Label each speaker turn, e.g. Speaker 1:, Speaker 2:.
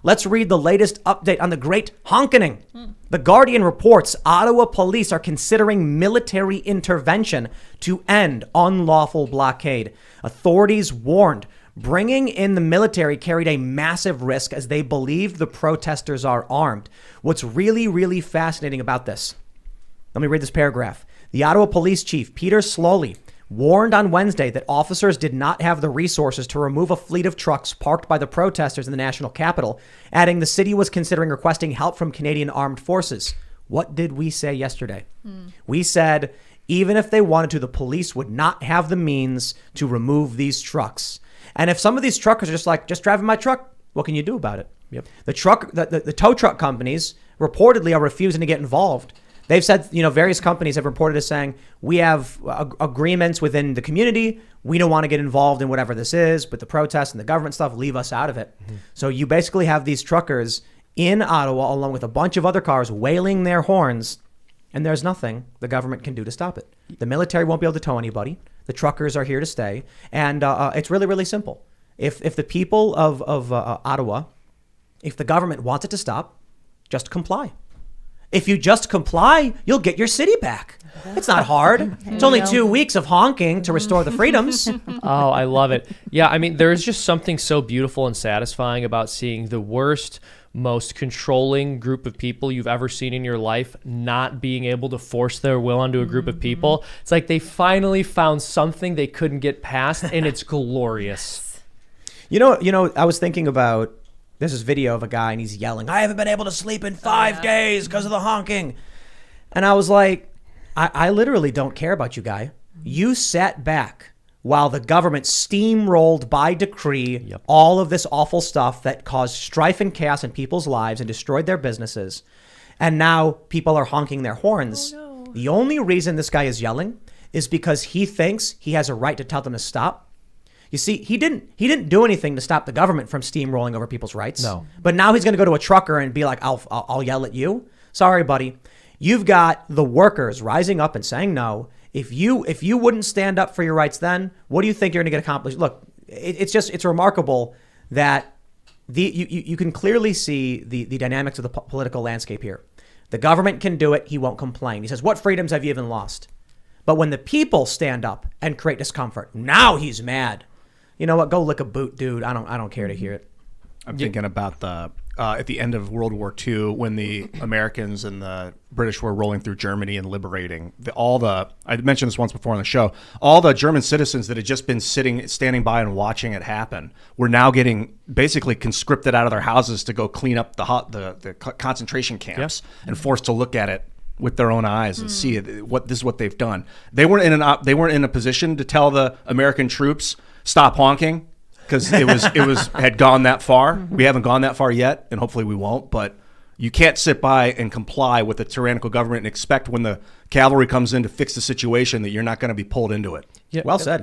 Speaker 1: Let's read the latest update on the great honkening. The Guardian reports Ottawa police are considering military intervention to end unlawful blockade. Authorities warned bringing in the military carried a massive risk as they believed the protesters are armed. What's really, really fascinating about this, let me read this paragraph. The Ottawa police chief, Peter Sloley, warned on Wednesday that officers did not have the resources to remove a fleet of trucks parked by the protesters in the national capital, adding the city was considering requesting help from Canadian Armed Forces. What did we say yesterday? We said, even if they wanted to, the police would not have the means to remove these trucks. And if some of these truckers are just driving my truck, what can you do about it?
Speaker 2: Yep.
Speaker 1: The tow truck companies reportedly are refusing to get involved. They've said, various companies have reported as saying, we have agreements within the community. We don't want to get involved in whatever this is, but the protests and the government stuff, leave us out of it. Mm-hmm. So you basically have these truckers in Ottawa, along with a bunch of other cars, wailing their horns, and there's nothing the government can do to stop it. The military won't be able to tow anybody. The truckers are here to stay. And it's really, really simple. If the people of Ottawa, if the government wants it to stop, just comply. If you just comply, you'll get your city back. It's not hard. It's only 2 weeks of honking to restore the freedoms.
Speaker 2: Oh, I love it. Yeah, I mean, there's just something so beautiful and satisfying about seeing the worst, most controlling group of people you've ever seen in your life not being able to force their will onto a group of people. It's like they finally found something they couldn't get past, and it's glorious.
Speaker 1: You know, I was thinking about, there's this video of a guy and he's yelling, I haven't been able to sleep in 5 days because of the honking. And I was like, I literally don't care about you, guy. You sat back while the government steamrolled by decree all of this awful stuff that caused strife and chaos in people's lives and destroyed their businesses. And now people are honking their horns. Oh, no. The only reason this guy is yelling is because he thinks he has a right to tell them to stop. You see, he didn't do anything to stop the government from steamrolling over people's rights.
Speaker 2: No.
Speaker 1: But now he's going to go to a trucker and be like, I'll yell at you. Sorry, buddy. You've got the workers rising up and saying no. If you wouldn't stand up for your rights then, what do you think you're going to get accomplished? Look, it's remarkable that you can clearly see the dynamics of the political landscape here. The government can do it. He won't complain. He says, what freedoms have you even lost? But when the people stand up and create discomfort, now he's mad. You know what? Go lick a boot, dude. I don't care to hear it.
Speaker 3: I'm thinking about at the end of World War II, when the Americans and the British were rolling through Germany and liberating I mentioned this once before on the show, all the German citizens that had just been standing by and watching it happen were now getting basically conscripted out of their houses to go clean up the concentration camps and forced to look at it with their own eyes and see this is what they've done. They weren't in a position to tell the American troops stop honking, because it had gone that far. We haven't gone that far yet, and hopefully we won't. But you can't sit by and comply with a tyrannical government and expect when the cavalry comes in to fix the situation that you're not going to be pulled into it.
Speaker 1: Yeah. Well said.